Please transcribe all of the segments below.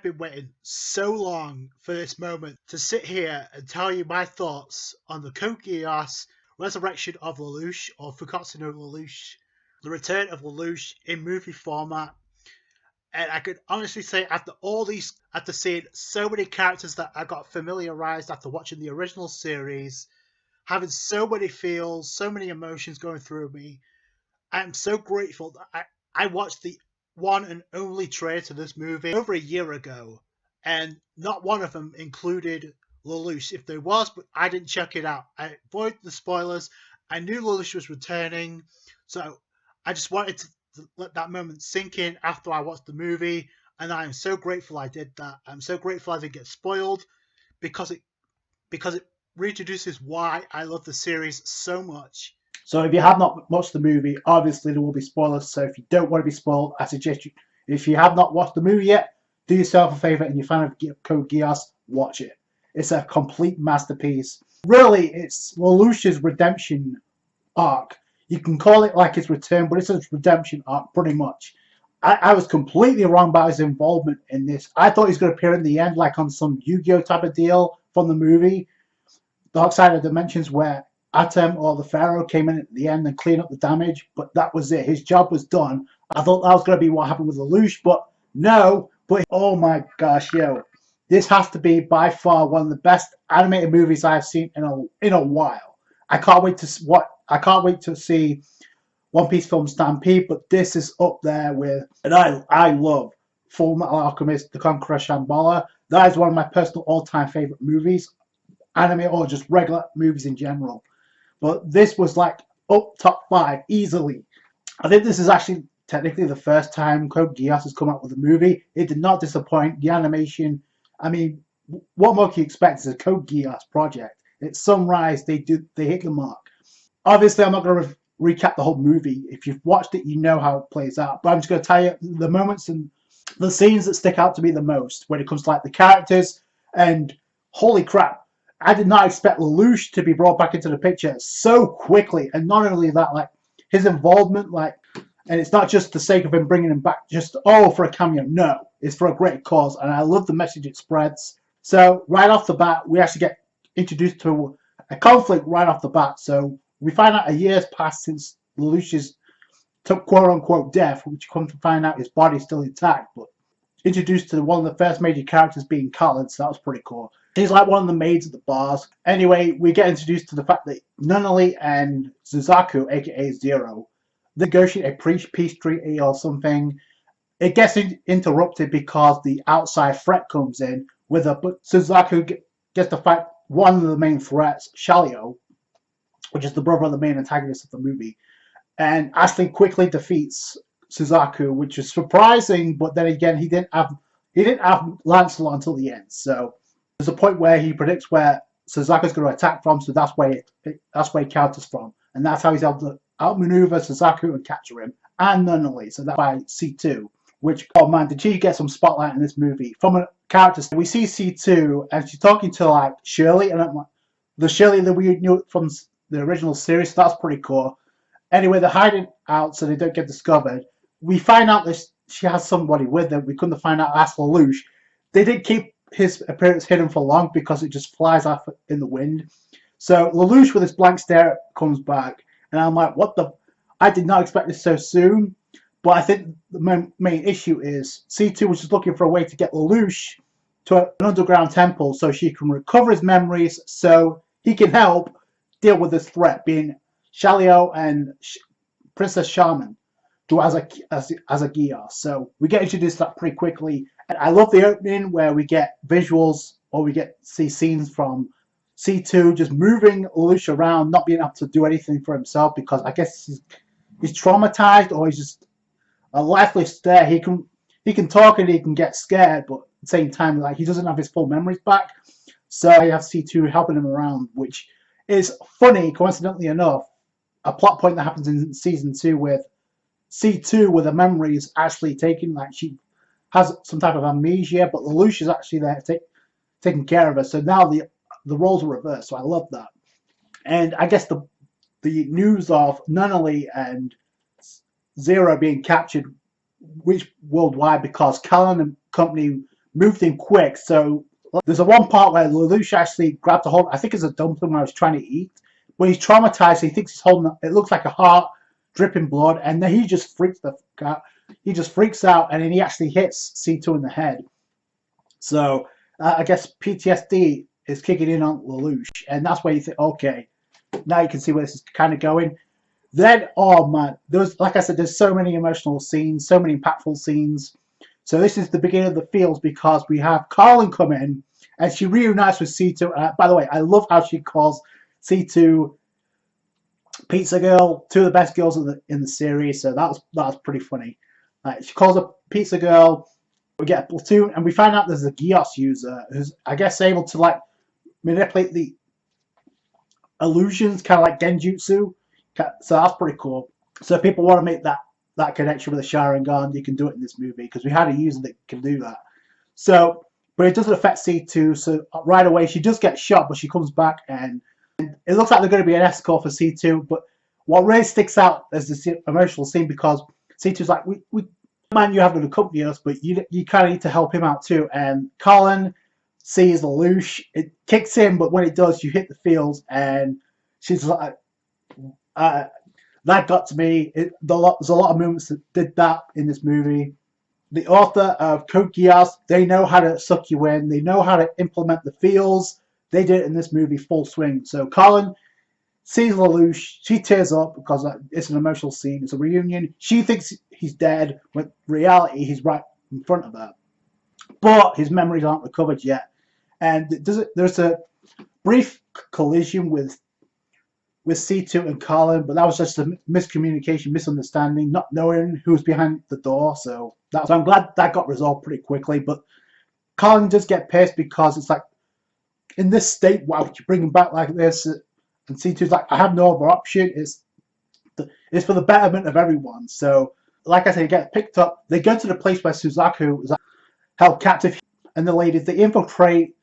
been waiting so long for this moment to sit here and tell you my thoughts on the codegeass resurrection of Lelouch, or Fukkatsu no Lelouch, the return of Lelouch in movie format. And I could honestly say, after seeing so many characters that I got familiarized after watching the original series, having so many feels, so many emotions going through me, I'm so grateful that I watched the one and only trailer to this movie over a year ago, and not one of them included Lelouch. If there was, but I didn't check it out. I avoided the spoilers. I knew Lelouch was returning, so I just wanted to let that moment sink in after I watched the movie, and I am so grateful I did that. I'm so grateful I didn't get spoiled, because it reintroduces why I love the series so much. So if you have not watched the movie, obviously there will be spoilers. So if you don't want to be spoiled, I suggest you, if you have not watched the movie yet, do yourself a favour and you're a fan of Code Geass, watch it. It's a complete masterpiece. Really, it's Lelouch's redemption arc. You can call it like his return, but it's a redemption arc pretty much. I was completely wrong about his involvement in this. I thought he was going to appear in the end, like on some Yu-Gi-Oh type of deal from the movie, Dark Side of Dimensions, where Atom or the Pharaoh came in at the end and cleaned up the damage, but that was it. His job was done. I thought that was going to be what happened with Lelouch, but no. But oh my gosh, yo, this has to be by far one of the best animated movies I've seen in a while. I can't wait to see One Piece film Stampede, but this is up there with, and I love Full Metal Alchemist, The Conqueror Shambhala. That is one of my personal all-time favorite movies, anime or just regular movies in general. But this was like up top 5 easily. I think this is actually technically the first time Code Geass has come out with a movie. It did not disappoint. The animation, I mean, what more can you expect as a Code Geass project? It's Sunrise. They hit the mark. Obviously, I'm not going to recap the whole movie. If you've watched it, you know how it plays out. But I'm just going to tell you the moments and the scenes that stick out to me the most when it comes to like the characters. And holy crap, I did not expect Lelouch to be brought back into the picture so quickly. And not only that, like his involvement, like, and it's not just the sake of him bringing him back, just, oh, for a cameo. No, it's for a great cause. And I love the message it spreads. So right off the bat, we actually get introduced to a conflict right off the bat. So we find out a year's passed since Lelouch's quote-unquote death, which come to find out his body's still intact. But introduced to one of the first major characters being Khaled, so that was pretty cool. He's like one of the maids at the bars. Anyway, we get introduced to the fact that Nunnally and Suzaku, aka Zero, negotiate a peace treaty or something. It gets interrupted because the outside threat comes in, but Suzaku gets to fight one of the main threats, Shalio, which is the brother of the main antagonist of the movie. And Ashley quickly defeats Suzaku, which is surprising, but then again, he didn't have Lancelot until the end. So there's a point where he predicts where Suzaku's going to attack from, so that's where he counters from, and that's how he's able to outmaneuver Suzaku and capture him, and Nunnally. So that's by C2. Which, oh man, did she get some spotlight in this movie from a character? We see C2, and she's talking to like Shirley, and I'm like, the Shirley that we knew from the original series. So that's pretty cool. Anyway, they're hiding out so they don't get discovered. We find out that she has somebody with her. We couldn't find out that's Lelouch. They didn't keep his appearance hidden for long because it just flies off in the wind. So Lelouch with his blank stare comes back, and I'm like, what the? I did not expect this so soon. But I think the main issue is C2 was just looking for a way to get Lelouch to an underground temple so she can recover his memories so he can help deal with this threat, being Shalio and Princess Shaman, who as a Geass. So we get introduced to that pretty quickly. And I love the opening where we get visuals or we see scenes from C2 just moving Lelouch around, not being able to do anything for himself because I guess he's traumatized or he's just a lifeless stare. He can talk and he can get scared, but at the same time, like he doesn't have his full memories back. So you have C2 helping him around, which is funny, coincidentally enough, a plot point that happens in season 2 with C2 with her memories actually taken, like she has some type of amnesia, but Lelouch is actually there taking care of her. So now the roles are reversed. So I love that. And I guess the news of Nunnally and Zero being captured reached worldwide because Callan and company moved in quick. So there's a one part where Lelouch actually grabbed a hold. I think it's a dumpling when I was trying to eat, but he's traumatized. He thinks he's holding. It looks like a heart dripping blood, and then he just freaks the fuck out. He just freaks out, and then he actually hits C2 in the head. So I guess PTSD is kicking in on Lelouch, and that's where you think, okay, now you can see where this is kind of going. Then, oh man, there's, like I said, there's so many emotional scenes, so many impactful scenes. So this is the beginning of the feels because we have Carlin come in, and she reunites with C2. By the way, I love how she calls C2 Pizza Girl, two of the best girls in the series. So that was pretty funny. She calls her Pizza Girl. We get a platoon, and we find out there's a Geass user who's, I guess, able to like manipulate the illusions, kind of like Genjutsu. So that's pretty cool. So if people want to make that connection with the Sharingan, you can do it in this movie because we had a user that can do that. So, but it doesn't affect C2. So right away she does get shot, but she comes back, and it looks like they're going to be an escort for C2. But what really sticks out is this emotional scene because C2's like, we man, you have to accompany us, but you kind of need to help him out too. And Colin sees Lelouch. It kicks in, but when it does, you hit the fields, and she's like, that got to me. There's a lot of moments that did that in this movie. The author of codegeass, they know how to suck you in. They know how to implement the feels. They did it in this movie full swing. So Colin sees Lelouch. She tears up because it's an emotional scene. It's a reunion. She thinks he's dead, when in reality he's right in front of her. But his memories aren't recovered yet. And there's a brief collision with C2 and Colin, but that was just a miscommunication, misunderstanding, not knowing who was behind the door. So I'm glad that got resolved pretty quickly. But Colin does get pissed because it's like, in this state, why would you bring him back like this? And C2's like, I have no other option. It's for the betterment of everyone. So, like I said, he gets picked up. They go to the place where Suzaku is held captive, and the ladies, they infiltrate.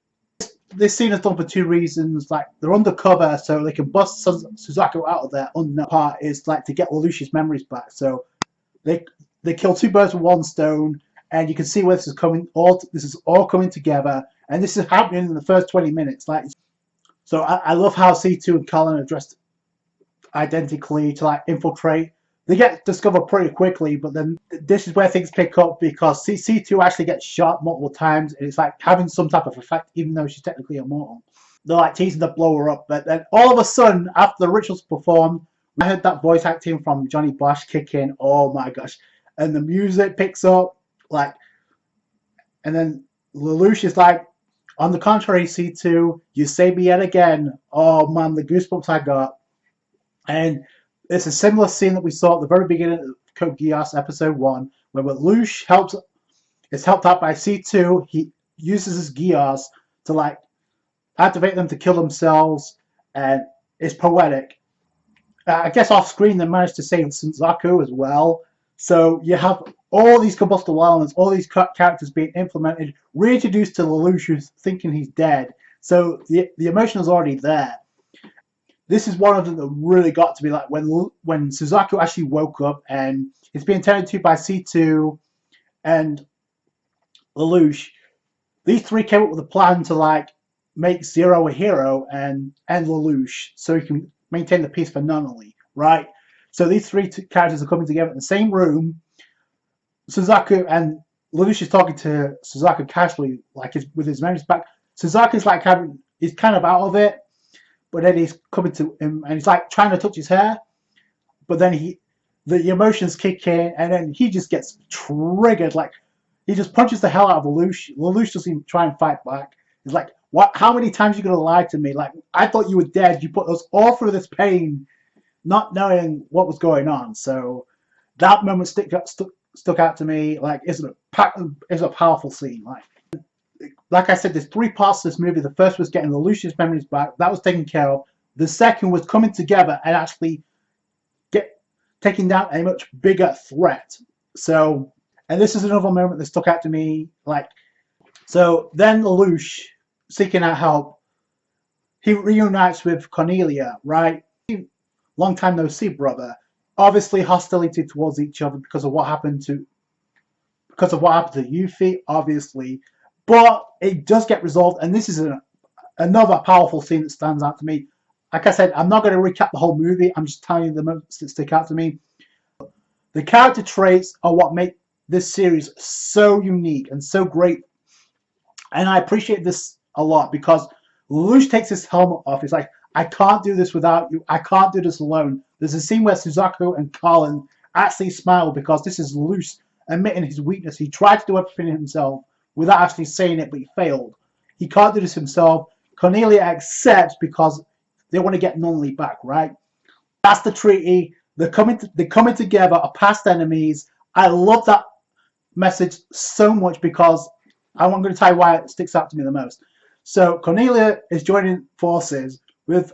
This scene is done for two reasons. Like, they're undercover, so they can bust Suzaku out of there. Unknown part is like to get Lelouch's memories back. So they kill two birds with one stone, and you can see where this is coming. This is all coming together, and this is happening in the first 20 minutes. Like, so I love how C2 and Colin are dressed identically to like infiltrate. They get discovered pretty quickly, but then this is where things pick up because C2 actually gets shot multiple times, and it's like having some type of effect, even though she's technically immortal. They're like teasing to blow her up, but then all of a sudden, after the ritual's performed, I heard that voice acting from Johnny Bosch kick in. Oh my gosh! And the music picks up, like, and then Lelouch is like, on the contrary, C2, you saved me yet again. Oh man, the goosebumps I got. And it's a similar scene that we saw at the very beginning of Code Geass episode 1, where Lelouch is helped out by C2. He uses his Geass to like activate them to kill themselves, and it's poetic. I guess off screen they managed to save Suzaku as well. So you have all these combustible elements, all these characters being implemented, reintroduced to Lelouch who's thinking he's dead. So the emotion is already there. This is one of them that really got to me, like when Suzaku actually woke up and he's being tended to by C2 and Lelouch. These three came up with a plan to like make Zero a hero and Lelouch so he can maintain the peace for Nunnally, right? So these three characters are coming together in the same room. Suzaku and Lelouch is talking to Suzaku casually, like with his memories back. Suzaku's like he's kind of out of it, but then he's coming to him and he's like trying to touch his hair, but then the emotions kick in and then he just gets triggered. Like he just punches the hell out of Lelouch. Lelouch doesn't even try and fight back. He's like, "What? How many times are you gonna lie to me? Like I thought you were dead. You put us all through this pain, not knowing what was going on." So that moment stuck out to me. Like it's a powerful scene. Like I said, there's three parts to this movie. The first was getting Lelouch's memories back. That was taken care of. The second was coming together and actually taking down a much bigger threat. So, and this is another moment that stuck out to me. Like, so then Lelouch, seeking out help, he reunites with Cornelia, right? Long time no see, brother. Obviously hostility towards each other because of what happened to Yuffie, obviously. But it does get resolved, and this is another powerful scene that stands out to me. Like I said, I'm not going to recap the whole movie. I'm just telling you the moments that stick out to me. The character traits are what make this series so unique and so great. And I appreciate this a lot because Lelouch takes his helmet off. He's like, I can't do this without you. I can't do this alone. There's a scene where Suzaku and Colin actually smile because this is Lelouch admitting his weakness. He tried to do everything himself without actually saying it, but he failed. He can't do this himself. Cornelia accepts because they want to get Nunley back, right? That's the treaty. They're coming together, are past enemies. I love that message so much because I'm going to tell you why it sticks out to me the most. So Cornelia is joining forces with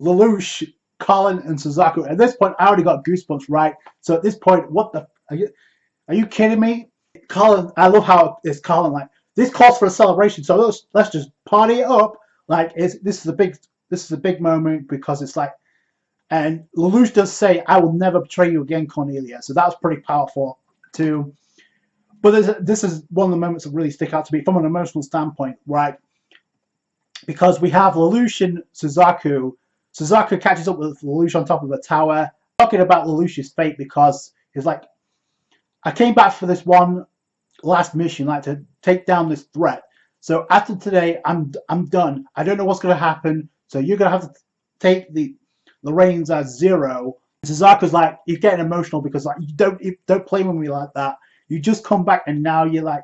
Lelouch, Colin, and Suzaku. At this point, I already got goosebumps, right? So at this point, what the are you kidding me? Colin, I love how it's Colin like this calls for a celebration. So let's just party it up. Like this is a big moment because it's like, and Lelouch does say, "I will never betray you again, Cornelia." So that's pretty powerful too. But this is one of the moments that really stick out to me from an emotional standpoint, right? Because we have Lelouch and Suzaku. Suzaku catches up with Lelouch on top of a tower, talking about Lelouch's fate because he's like, I came back for this one last mission, like to take down this threat. So after today, I'm done. I don't know what's going to happen. So you're going to have to take the reins as Zero. Suzaku's like, he's getting emotional because like you don't play with me like that. You just come back and now you're like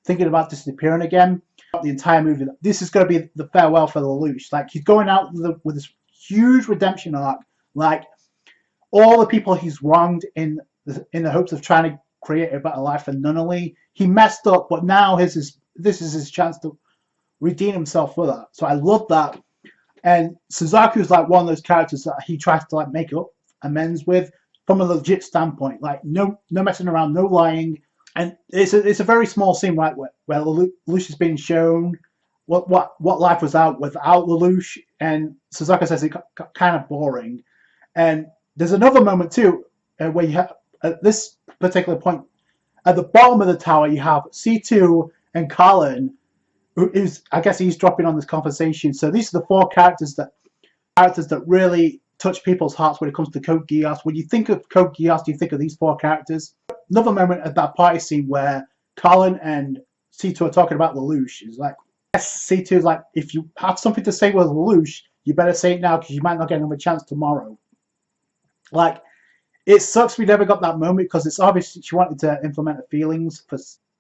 thinking about disappearing again. The entire movie, this is going to be the farewell for Lelouch. Like he's going out with this huge redemption arc. Like all the people he's wronged in the hopes of trying to create a better life for Nunnally. He messed up, but now this is his chance to redeem himself for that. So I love that. And Suzaku is like one of those characters that he tries to like make up amends with from a legit standpoint. Like no messing around, no lying. And it's a very small scene, right, where Lelouch is being shown what life was out without Lelouch, and Suzaku says it got kind of boring. And there's another moment too where you have at this particular point at the bottom of the tower you have C2 and Colin, who is I guess he's dropping on this conversation. So these are the four characters that really touch people's hearts when it comes to Code Geass. When you think of Code Geass, do you think of these four characters? Another moment at that party scene where Colin and C2 are talking about Lelouch. It's like, yes, C2 is like, if you have something to say with Lelouch, you better say it now because you might not get another chance tomorrow. Like, it sucks we never got that moment because it's obvious she wanted to implement her feelings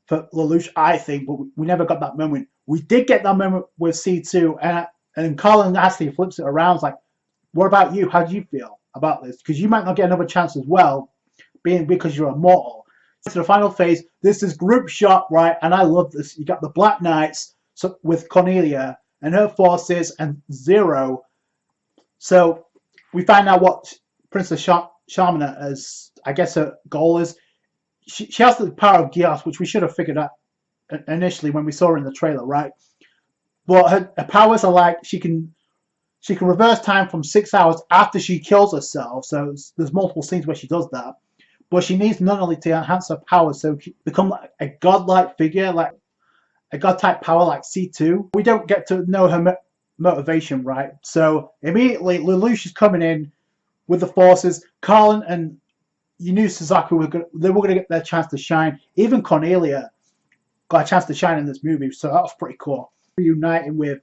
for Lelouch, I think, but we never got that moment. We did get that moment with C2, and Colin actually flips it around. It's like, what about you? How do you feel about this? Because you might not get another chance as well, being because you're immortal. So the final phase, this is group shot, right? And I love this. You got the Black Knights with Cornelia and her forces and Zero. So we find out what Princess Shamina, as I guess her goal is. She has the power of Geass, which we should have figured out initially when we saw her in the trailer, right? But her powers are like she can reverse time from 6 hours after she kills herself. So there's multiple scenes where she does that. But she needs Nunnally to enhance her powers so she become like a godlike figure, like a god-type power like C2. We don't get to know her motivation, right? So immediately Lelouch is coming in with the forces. Colin and you knew Suzaku were going to get their chance to shine. Even Cornelia got a chance to shine in this movie, so that was pretty cool. Reuniting with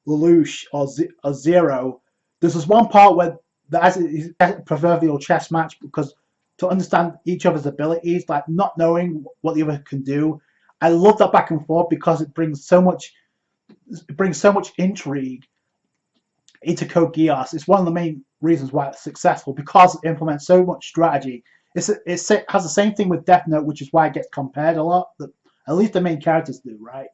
Lelouch or Zero. There's this one part where there's a proverbial chess match because to understand each other's abilities, like not knowing what the other can do. I love that back and forth because it brings so much intrigue into Code Geass. It's one of the main reasons why it's successful because it implements so much strategy. It has the same thing with Death Note, which is why it gets compared a lot. At least the main characters do, right?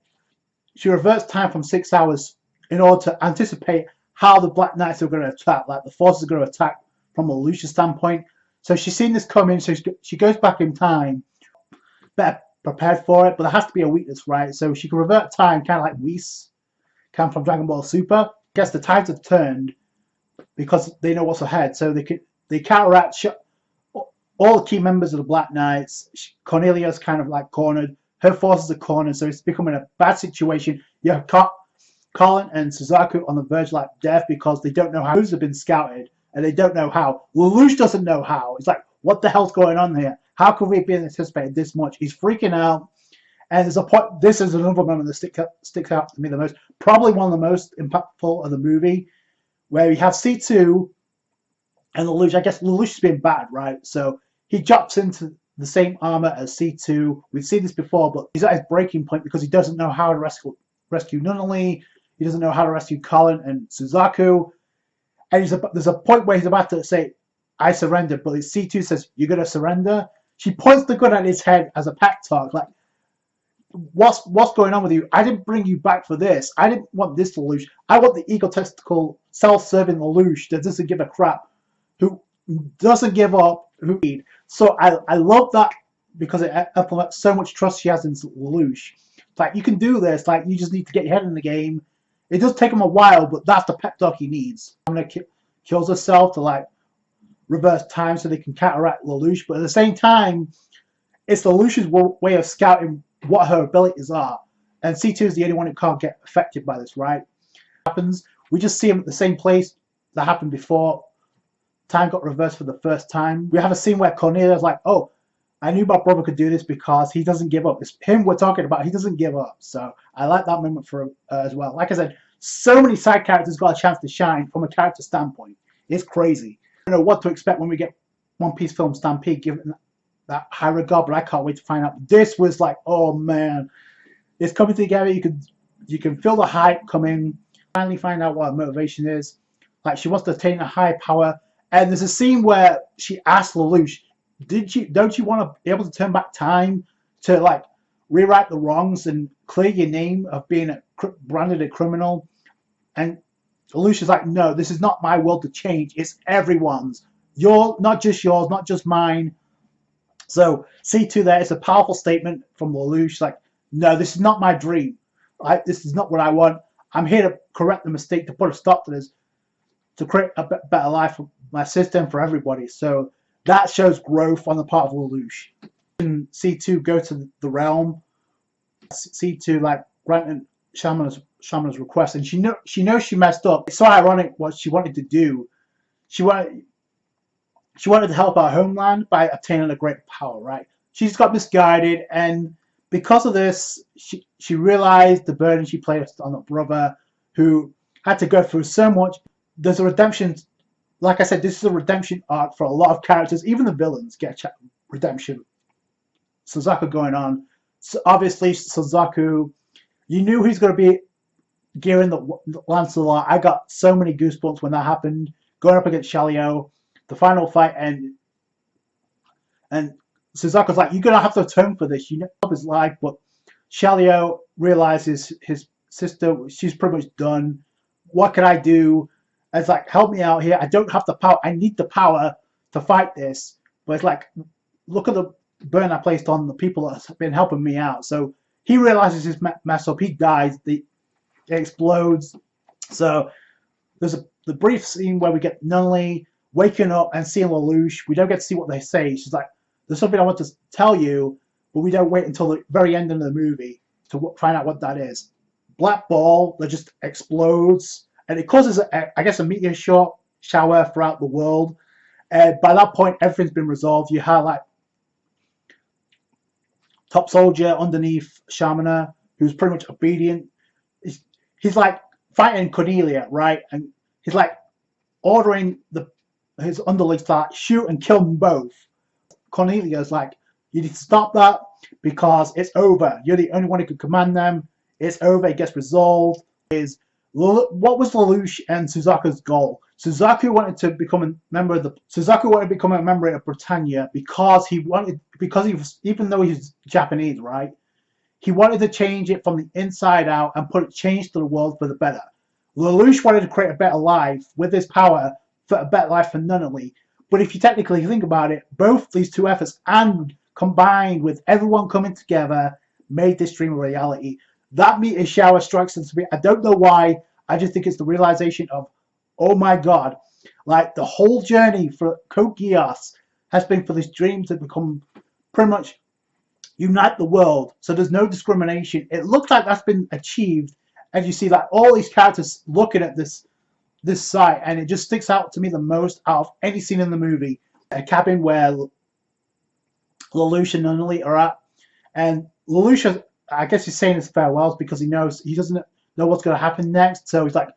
She reverts time from 6 hours in order to anticipate how the Black Knights are going to attack, like the forces are going to attack from a Lelouch standpoint. So she's seen this coming, so she goes back in time, better prepared for it, but there has to be a weakness, right? So she can revert time, kind of like Whis, kind of from Dragon Ball Super. I guess the tides have turned because they know what's ahead, so they counteract all the key members of the Black Knights. Cornelia's kind of like cornered. her forces are cornered, so it's becoming a bad situation. You have Colin and Suzaku on the verge of like death because they don't know how. Those have been scouted and they don't know how. Lelouch doesn't know how. It's like, what the hell's going on here? How could we be anticipated this much? He's freaking out. And there's a point. This is another moment that sticks out to me the most. Probably one of the most impactful of the movie, where you have C2 and Lelouch. I guess Lelouch has been bad, right? So he jumps into the same armor as C2. We've seen this before, but he's at his breaking point because he doesn't know how to rescue Nunnally. He doesn't know how to rescue Colin and Suzaku. And there's a point where he's about to say, I surrender, but C2 says, you're going to surrender? She points the gun at his head as a pep talk, like, what's going on with you? I didn't bring you back for this. I didn't want this Lelouch. I want the egotistical, self-serving Lelouch that doesn't give a crap, who doesn't give up, who need. So I love that because it implements so much trust she has in Lelouch. Like, you can do this. Like, you just need to get your head in the game. It does take him a while, but that's the pep talk he needs. Kills herself to like reverse time so they can counteract Lelouch, but at the same time, it's Lelouch's way of scouting what her abilities are. And C2 is the only one who can't get affected by this, right? Happens. We just see him at the same place that happened before. Time got reversed for the first time. We have a scene where Cornelia's like, oh, I knew my brother could do this because he doesn't give up. It's him we're talking about. He doesn't give up. So I like that moment for as well. Like I said, so many side characters got a chance to shine from a character standpoint. It's crazy. I don't know what to expect when we get One Piece film Stampede, given that high regard, but I can't wait to find out. This was like, oh man, it's coming together. You can feel the hype coming. Finally find out what her motivation is. Like, she wants to attain a high power. And there's a scene where she asks Lelouch, don't you want to be able to turn back time to like rewrite the wrongs and clear your name of being branded a criminal? And Lelouch is like, no, this is not my world to change. It's everyone's. Not just yours, not just mine. So C2 there is a powerful statement from Lelouch, like, no, this is not my dream. This is not what I want. I'm here to correct the mistake, to put a stop to this, to create a better life for my sister and for everybody. So that shows growth on the part of Lelouch. And C2 go to the realm. C2 like granted Shaman's request, and she knows she messed up. It's so ironic what she wanted to do. She wanted to help our homeland by obtaining a great power, right? She's got misguided, and because of this, she realized the burden she placed on her brother, who had to go through so much. There's a redemption. Like I said, this is a redemption arc for a lot of characters. Even the villains get redemption. Suzaku going on. So obviously, Suzaku, you knew he's going to be gearing the Lancelot. I got so many goosebumps when that happened. Going up against Shalio, the final fight, and Suzaku's like, you're going to have to atone for this. You know his life, but Shalio realizes his sister, she's pretty much done. What can I do? It's like, help me out here. I don't have the power. I need the power to fight this. But it's like, look at the burn I placed on the people that have been helping me out. So he realizes his mess up. He dies. It explodes. So there's the brief scene where we get Nunnally waking up and seeing Lelouch. We don't get to see what they say. She's like, there's something I want to tell you, but we don't wait until the very end of the movie to find out what that is. Black ball that just explodes. And it causes, I guess, a meteor shower throughout the world. And by that point, everything's been resolved. You have like top soldier underneath Shamana, who's pretty much obedient. He's like fighting Cornelia, right? And he's like ordering his underlings to like shoot and kill them both. Cornelia's like, you need to stop that because it's over. You're the only one who can command them. It's over. It gets resolved. What was Lelouch and Suzaku's goal? Suzaku wanted to become a member of Britannia because he was, even though he's Japanese, right? He wanted to change it from the inside out and put change to the world for the better. Lelouch wanted to create a better life with his power for a better life for Nunnally. But if you technically think about it, both these two efforts, and combined with everyone coming together, made this dream a reality. That meteor shower strikes into me. I don't know why. I just think it's the realization of, oh my God, like the whole journey for Code Geass has been for this dream to become pretty much unite the world. So there's no discrimination. It looks like that's been achieved as you see like all these characters looking at this site, and it just sticks out to me the most out of any scene in the movie. A cabin where Lelouch and Nunnally are at, and Lelouch, I guess he's saying his farewells because he knows he doesn't know what's going to happen next. So he's like,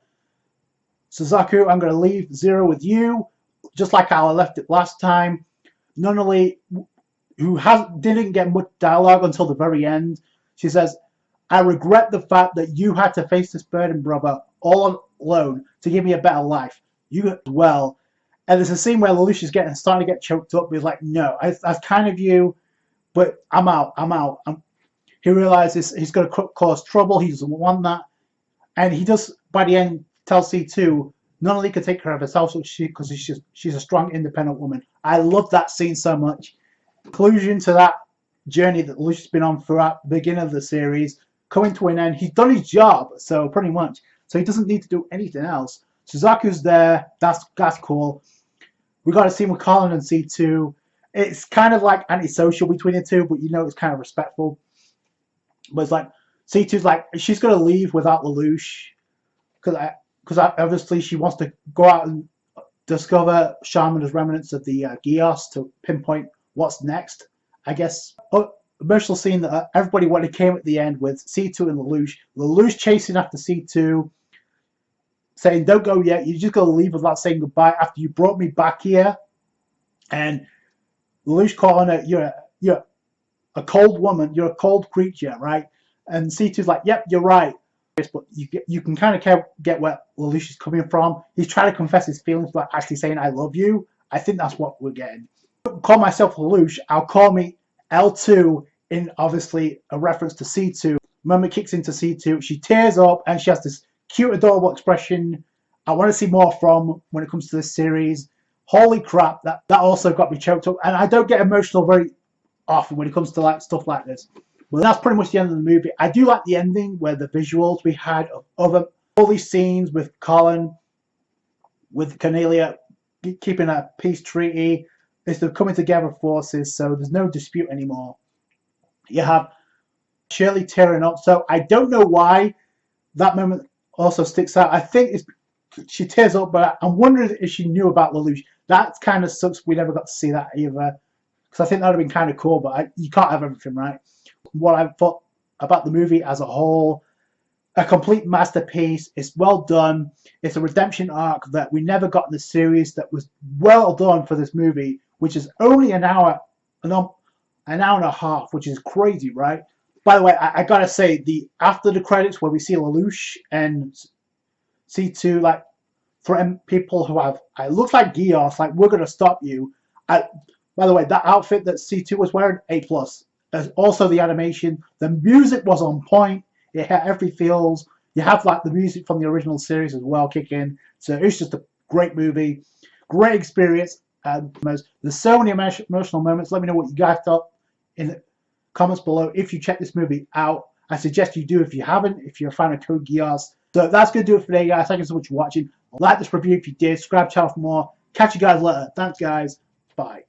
Suzaku, I'm going to leave Zero with you, just like how I left it last time. Nunnally, who didn't get much dialogue until the very end, she says, I regret the fact that you had to face this burden, brother, all alone to give me a better life. You as well. And there's a scene where Lelouch is starting to get choked up. He's like, no, that's kind of you, but I'm out. He realizes he's going to cause trouble. He doesn't want that. And he does, by the end, tell C2, Nunnally can take care of herself because she's a strong, independent woman. I love that scene so much. Conclusion to that journey that Lelouch has been on throughout the beginning of the series, coming to an end. He's done his job, so pretty much. So he doesn't need to do anything else. Suzaku's there. That's cool. We got a scene with Colin and C2. It's kind of like antisocial between the two, but you know it's kind of respectful. But it's like C2's like she's gonna leave without Lelouch because obviously she wants to go out and discover Charmander's remnants of the Geass to pinpoint what's next. I guess emotional scene that everybody when it came at the end with C2 and Lelouch. Lelouch chasing after C2. Saying, don't go yet, you just got to leave without saying goodbye after you brought me back here. And Lelouch calling her, you're a cold woman, you're a cold creature, right? And C2's like, yep, you're right. But you can kind of get where Lelouch is coming from. He's trying to confess his feelings by actually saying, I love you. I think that's what we're getting. I don't call myself Lelouch, I'll call me L2 in obviously a reference to C2. Mama kicks into C2, she tears up and she has this cute, adorable expression I want to see more from when it comes to this series. Holy crap, that also got me choked up. And I don't get emotional very often when it comes to like stuff like this. But that's pretty much the end of the movie. I do like the ending where the visuals we had of all these scenes with Colin, with Cornelia keeping a peace treaty. It's the coming together forces, so there's no dispute anymore. You have Shirley tearing up. So I don't know why that moment also sticks out. I think she tears up, but I'm wondering if she knew about Lelouch. That kind of sucks. We never got to see that either, because I think that would have been kind of cool. But you can't have everything, right? What I thought about the movie as a whole, a complete masterpiece. It's well done. It's a redemption arc that we never got in the series. That was well done for this movie, which is only an hour and a half, which is crazy, right? By the way, I gotta say, after the credits where we see Lelouch and C2, like, threaten people who have, it looks like Geass, like, we're gonna stop you. By the way, that outfit that C2 was wearing, A+. There's also the animation. The music was on point. It had every feels. You have, like, the music from the original series as well kick in. So it's just a great movie. Great experience. There's so many emotional moments. Let me know what you guys thought in the comments below. If you check this movie out, I suggest you do if you haven't, if you're a fan of Code Geass. So that's going to do it for today, guys. Thank you so much for watching. Like this review if you did. Subscribe to the channel for more. Catch you guys later. Thanks, guys. Bye.